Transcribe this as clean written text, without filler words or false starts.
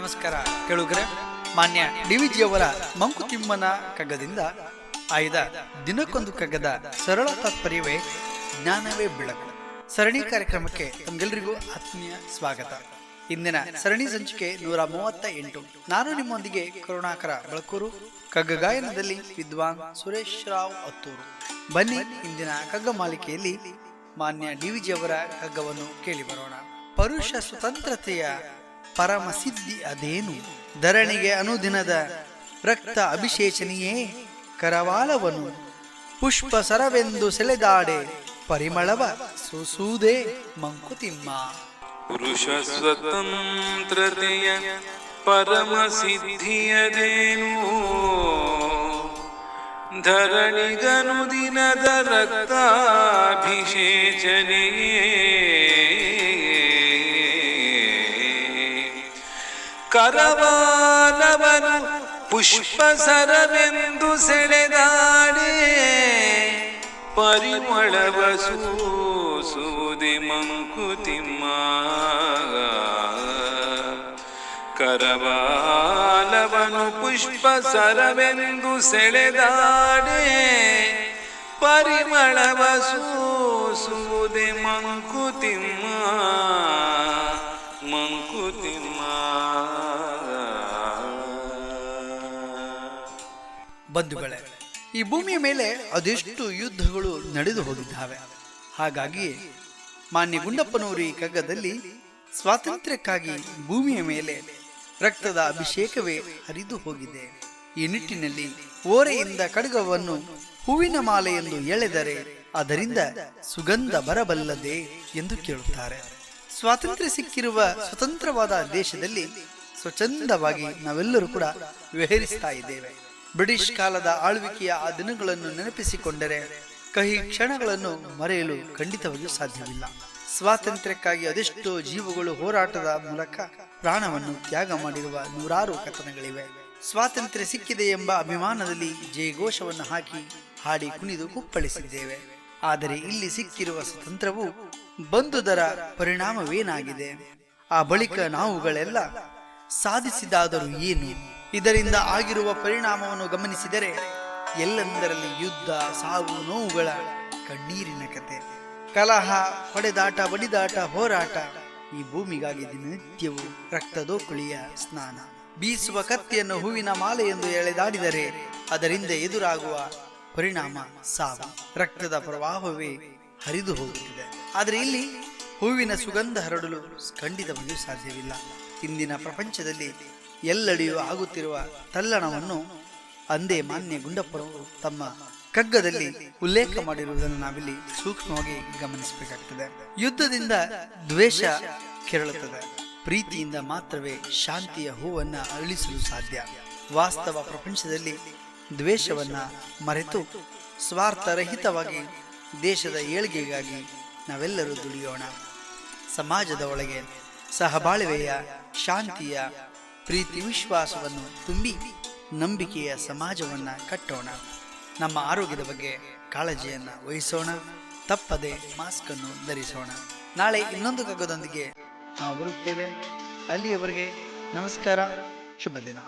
ನಮಸ್ಕಾರ ಕೇಳುಗರೆ. ಮಾನ್ಯ ಡಿವಿಜಿಯವರ ಮಂಕುತಿಮ್ಮನ ಕಗ್ಗದಿಂದ ಆಯ್ದ ದಿನಕ್ಕೊಂದು ಕಗ್ಗದ ಸರಳ ತಾತ್ಪರ್ಯವೇ ಜ್ಞಾನವೇ ಬೆಳಕು ಸರಣಿ ಕಾರ್ಯಕ್ರಮಕ್ಕೆ ತಮಗೆಲ್ಲರಿಗೂ ಆತ್ಮೀಯ ಸ್ವಾಗತ. ಇಂದಿನ ಸರಣಿ ಸಂಚಿಕೆ 138. ನಾನು ನಿಮ್ಮೊಂದಿಗೆ ಕರುಣಾಕರ ಬಳಕೂರು. ಕಗ್ಗ ಗಾಯನದಲ್ಲಿ ವಿದ್ವಾನ್ ಸುರೇಶ್ ರಾವ್ ಅತ್ತೂರು. ಬನ್ನಿ ಇಂದಿನ ಕಗ್ಗ ಮಾಲಿಕೆಯಲ್ಲಿ ಮಾನ್ಯ ಡಿವಿಜಿಯವರ ಕಗ್ಗವನ್ನು ಕೇಳಿ ಬರೋಣ. ಪರುಷ ಸ್ವತಂತ್ರತೆಯ ಪರಮ ಸಿದ್ಧಿ ಅದೇನು, ಧರಣಿಗೆ ಅನುದಿನದ ರಕ್ತ ಅಭಿಷೇಚನೆಯೇ, ಕರವಾಲವನು ಪುಷ್ಪ ಸರವೆಂದು ಸೆಳೆದಾಡೆ, ಪರಿಮಳವ ಸೂಸುವುದೇ ಮಂಕುತಿಮ್ಮ. ಪುರುಷ ಸ್ವತಂತ್ರತೆಯ ಪರಮ ಸಿದ್ಧಿಯದೇನು, ಧರಣಿಗನುದಿನದ ರಕ್ತಾಭಿಷೇಚನೆಯೇ, ಕರವಾಲವನು ಪುಷ್ಪ ಸರವೆಂದು ಸೆಳೆದಾಡೆ, ಪರಿಮಳವ ಸೂಸುವುದೇ ಮಂಕುತಿಮ್ಮ. ಕರವಾಲವನು ಪುಷ್ಪ ಸರವೆಂದು ಸೆಳೆದಾಡೆ, ಪರಿಮಳವ ಸೂಸುವುದೇ ಮಂಕುತಿಮ್ಮ, ಮಂಕುತಿಮ್ಮ. ಬಂಧುಗಳೇ, ಈ ಭೂಮಿಯ ಮೇಲೆ ಅದೆಷ್ಟು ಯುದ್ಧಗಳು ನಡೆದು ಹೋಗಿದ್ದಾವೆ. ಹಾಗಾಗಿ ಮಾನ್ಯ ಗುಂಡಪ್ಪನವರು ಈ ಕಗ್ಗದಲ್ಲಿ ಸ್ವಾತಂತ್ರ್ಯಕ್ಕಾಗಿ ಭೂಮಿಯ ಮೇಲೆ ರಕ್ತದ ಅಭಿಷೇಕವೇ ಹರಿದು ಹೋಗಿದೆ. ಈ ನಿಟ್ಟಿನಲ್ಲಿ ಓರೆಯಿಂದ ಖಡ್ಗವನ್ನು ಹೂವಿನ ಮಾಲೆ ಎಂದು ಎಳೆದರೆ ಅದರಿಂದ ಸುಗಂಧ ಬರಬಲ್ಲದೆ ಎಂದು ಕೇಳುತ್ತಾರೆ. ಸ್ವಾತಂತ್ರ್ಯ ಸಿಕ್ಕಿರುವ ಸ್ವತಂತ್ರವಾದ ದೇಶದಲ್ಲಿ ಸ್ವಚ್ಛಂದವಾಗಿ ನಾವೆಲ್ಲರೂ ಕೂಡ ವಿಹರಿಸ್ತಾ ಇದ್ದೇವೆ. ಬ್ರಿಟಿಷ್ ಕಾಲದ ಆಳ್ವಿಕೆಯ ಆ ದಿನಗಳನ್ನು ನೆನಪಿಸಿಕೊಂಡರೆ ಕಹಿ ಕ್ಷಣಗಳನ್ನು ಮರೆಯಲು ಖಂಡಿತವಾಗಿಯೂ ಸಾಧ್ಯವಿಲ್ಲ. ಸ್ವಾತಂತ್ರ್ಯಕ್ಕಾಗಿ ಅದೆಷ್ಟೋ ಜೀವಗಳು ಹೋರಾಟದ ಮೂಲಕ ಪ್ರಾಣವನ್ನು ತ್ಯಾಗ ಮಾಡಿರುವ ನೂರಾರು ಕಥನಗಳಿವೆ. ಸ್ವಾತಂತ್ರ್ಯ ಸಿಕ್ಕಿದೆ ಎಂಬ ಅಭಿಮಾನದಲ್ಲಿ ಜಯಘೋಷವನ್ನು ಹಾಕಿ ಹಾಡಿ ಕುಣಿದು ಕುಪ್ಪಳಿಸಿದ್ದೇವೆ. ಆದರೆ ಇಲ್ಲಿ ಸಿಕ್ಕಿರುವ ಸ್ವತಂತ್ರವು ಬಂದುದರ ಪರಿಣಾಮವೇನಾಗಿದೆ? ಆ ಬಳಿಕ ನಾವುಗಳೆಲ್ಲ ಸಾಧಿಸಿದಾದರೂ ಏನು? ಇದರಿಂದ ಆಗಿರುವ ಪರಿಣಾಮವನ್ನು ಗಮನಿಸಿದರೆ ಎಲ್ಲೆಂದರಲ್ಲಿ ಯುದ್ಧ, ಸಾವು, ನೋವುಗಳ ಕಣ್ಣೀರಿನ ಕತೆ, ಕಲಹ, ಹೊಡೆದಾಟ, ಬಡಿದಾಟ, ಹೋರಾಟ. ಈ ಭೂಮಿಗಾಗಿ ದಿನನಿತ್ಯವೂ ರಕ್ತದೋಕುಳಿಯ ಸ್ನಾನ. ಬೀಸುವ ಕತ್ತಿಯನ್ನು ಹೂವಿನ ಮಾಲೆ ಎಂದು ಎಳೆದಾಡಿದರೆ ಅದರಿಂದ ಎದುರಾಗುವ ಪರಿಣಾಮ ಸಾವು. ರಕ್ತದ ಪ್ರವಾಹವೇ ಹರಿದು ಹೋಗುತ್ತಿದೆ. ಆದರೆ ಇಲ್ಲಿ ಹೂವಿನ ಸುಗಂಧ ಹರಡಲು ಖಂಡಿತವಾಗಿಯೂ ಸಾಧ್ಯವಿಲ್ಲ. ಇಂದಿನ ಪ್ರಪಂಚದಲ್ಲಿ ಎಲ್ಲೆಡೆಯೂ ಆಗುತ್ತಿರುವ ತಲ್ಲಣವನ್ನು ಅಂದೇ ಮಾನ್ಯ ಗುಂಡಪ್ಪನವರು ತಮ್ಮ ಕಗ್ಗದಲ್ಲಿ ಉಲ್ಲೇಖ ಮಾಡಿರುವುದನ್ನು ನಾವಿಲ್ಲಿ ಸೂಕ್ಷ್ಮವಾಗಿ ಗಮನಿಸಬೇಕಾಗ್ತದೆ. ಯುದ್ಧದಿಂದ ದ್ವೇಷ ಕೆರಳುತ್ತದೆ, ಪ್ರೀತಿಯಿಂದ ಮಾತ್ರವೇ ಶಾಂತಿಯ ಹೂವನ್ನ ಅರಳಿಸಲು ಸಾಧ್ಯ. ವಾಸ್ತವ ಪ್ರಪಂಚದಲ್ಲಿ ದ್ವೇಷವನ್ನ ಮರೆತು ಸ್ವಾರ್ಥರಹಿತವಾಗಿ ದೇಶದ ಏಳ್ಗೆಗಾಗಿ ನಾವೆಲ್ಲರೂ ದುಡಿಯೋಣ. ಸಮಾಜದ ಒಳಗೆ ಸಹಬಾಳ್ವೆಯ, ಶಾಂತಿಯ, ಪ್ರೀತಿ ವಿಶ್ವಾಸವನ್ನು ತುಂಬಿ ನಂಬಿಕೆಯ ಸಮಾಜವನ್ನ ಕಟ್ಟೋಣ. ನಮ್ಮ ಆರೋಗ್ಯದ ಬಗ್ಗೆ ಕಾಳಜಿಯನ್ನ ವಹಿಸೋಣ. ತಪ್ಪದೆ ಮಾಸ್ಕ್ ಅನ್ನು ಧರಿಸೋಣ. ನಾಳೆ ಇನ್ನೊಂದು ಕಗ್ಗದೊಂದಿಗೆ ನಾವು ಬರುತ್ತೇವೆ. ಅಲ್ಲಿಯವರೆಗೆ ನಮಸ್ಕಾರ, ಶುಭ ದಿನ.